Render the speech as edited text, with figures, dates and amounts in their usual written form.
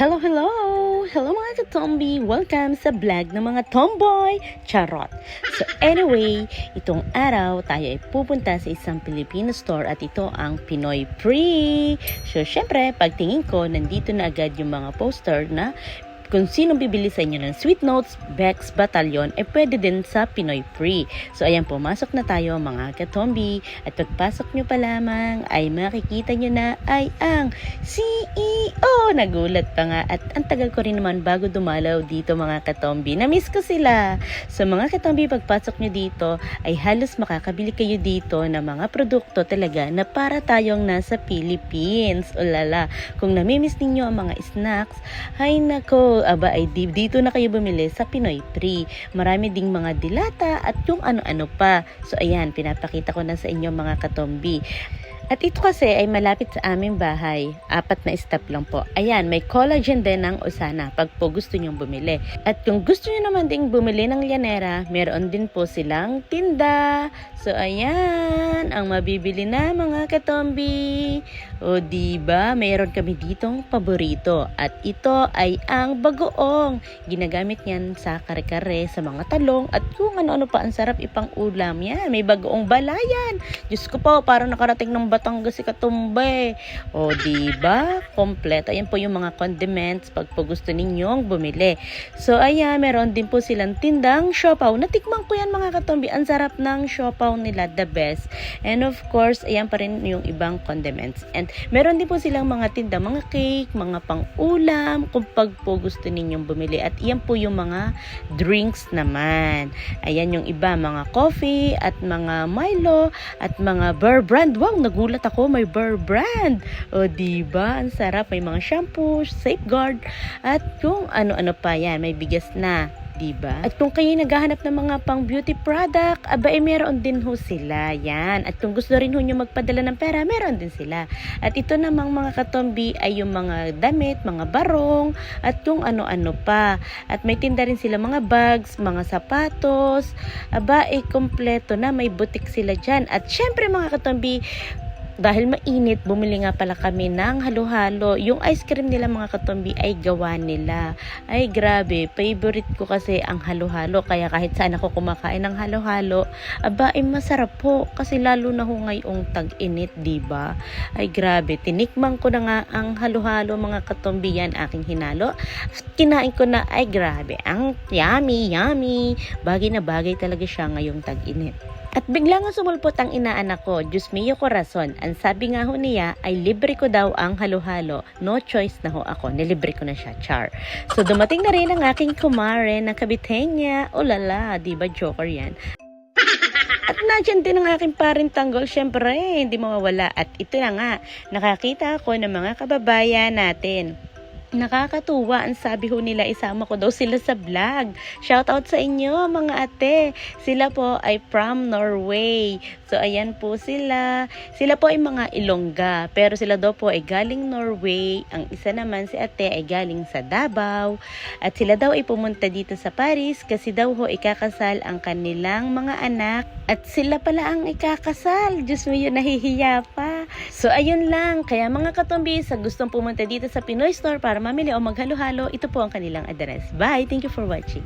Hello, hello! Hello mga katombi! Welcome sa vlog ng mga tomboy! Charot! So anyway, itong araw tayo ay pupunta sa isang Filipino store at ito ang Pinoy Free! So syempre, pagtingin ko, nandito na agad yung mga poster na kung sino bibili sa inyo ng Sweet Notes, Bex Battalion, pwede din sa Pinoy Free. So ayan, pumasok na tayo mga katombi. At pagpasok nyo pa lamang ay makikita nyo na ay ang CEO! Nagulat pa nga at ang tagal ko rin naman bago dumalaw dito mga katombi. Na-miss ko sila. So mga katombi, pagpasok nyo dito ay halos makakabili kayo dito ng mga produkto talaga na para tayong nasa Philippines. Ulala, kung namimiss ninyo ang mga snacks, ay nako, aba ay dito na kayo bumili sa Pinoy Free. Marami ding mga dilata at yung ano-ano pa. So ayan, pinapakita ko na sa inyo mga katombi. At ito kasi ay malapit sa aming bahay. 4 na step lang po. Ayan, may collagen din ng Usana pag po gusto nyong bumili. At kung gusto nyo naman ding bumili ng Llanera, meron din po silang tinda. So ayan, ang mabibili na mga katombi. O diba, meron kami ditong paborito. At ito ay ang bagoong. Ginagamit yan sa kare-kare, sa mga talong. At kung ano-ano pa ang sarap ipang ulam. Yan, may bagoong balayan. Diyos ko po, parang nakarating ng Batangas si Katumbe. O, diba? Kompleto. Ayan po yung mga condiments pag po gusto ninyong bumili. So, ayan, meron din po silang tindang siopaw. Natikman ko yan mga katombi. Ang sarap ng siopaw nila, the best. And of course, ayan pa rin yung ibang condiments. And meron din po silang mga tinda, mga cake, mga pang-ulam, kung pag po gusto ninyong bumili. At iyan po yung mga drinks naman. Ayan yung iba, mga coffee, at mga Milo, at mga Bear Brand. Wow, nagulat ako, may Bear Brand. O, diba? Ang sarap. May mga shampoo, Safeguard, at kung ano-ano pa yan. May bigas na. Diba? At kung kayo naghahanap ng mga pang beauty product, aba meron din ho sila. Yan. At kung gusto rin ho nyo magpadala ng pera, meron din sila. At ito namang mga katombi ay yung mga damit, mga barong, at kung ano-ano pa. At may tinda rin sila mga bags, mga sapatos. Aba, kompleto na. May butik sila dyan. At syempre mga katombi, dahil mainit, bumili nga pala kami ng halo-halo. Yung ice cream nila mga katombi ay gawa nila. Ay grabe, favorite ko kasi ang halo-halo. Kaya kahit saan ako kumakain ng halo-halo, aba ay masarap po. Kasi lalo na ho ngayong tag-init, diba? Ay grabe, tinikman ko na nga ang halo-halo mga katombi. Yan aking hinalo. Kinain ko na, ay grabe, ang yummy, yummy. Bagay na bagay talaga siya ngayong tag-init. At bigla nga sumulpot ang inaanak ko, Diyos mio corazon. Ang sabi nga ho niya ay libre ko daw ang halo-halo. No choice na ho ako, nilibre ko na siya, char. So dumating na rin ang aking kumare ng Kabitenya. Ulala, diba joker yan? At nandiyan din ang aking paring tanggol, syempre, hindi mawawala. At ito na nga, nakakita ako ng mga kababayan natin. Nakakatuwa, ang sabi ho nila, isama ko daw sila sa vlog. Shoutout sa inyo mga ate. Sila po ay from Norway. So ayan po sila. Sila po ay mga Ilongga, pero sila daw po ay galing Norway. Ang isa naman si ate ay galing sa Davao. At sila daw ay pumunta dito sa Paris kasi daw ho ikakasal ang kanilang mga anak. At sila pala ang ikakasal. Diyos mo yun, nahihiya pa. So ayun lang. Kaya mga katombi, sa gustong pumunta dito sa Pinoy Store para mamili o maghalo-halo, ito po ang kanilang address. Bye! Thank you for watching.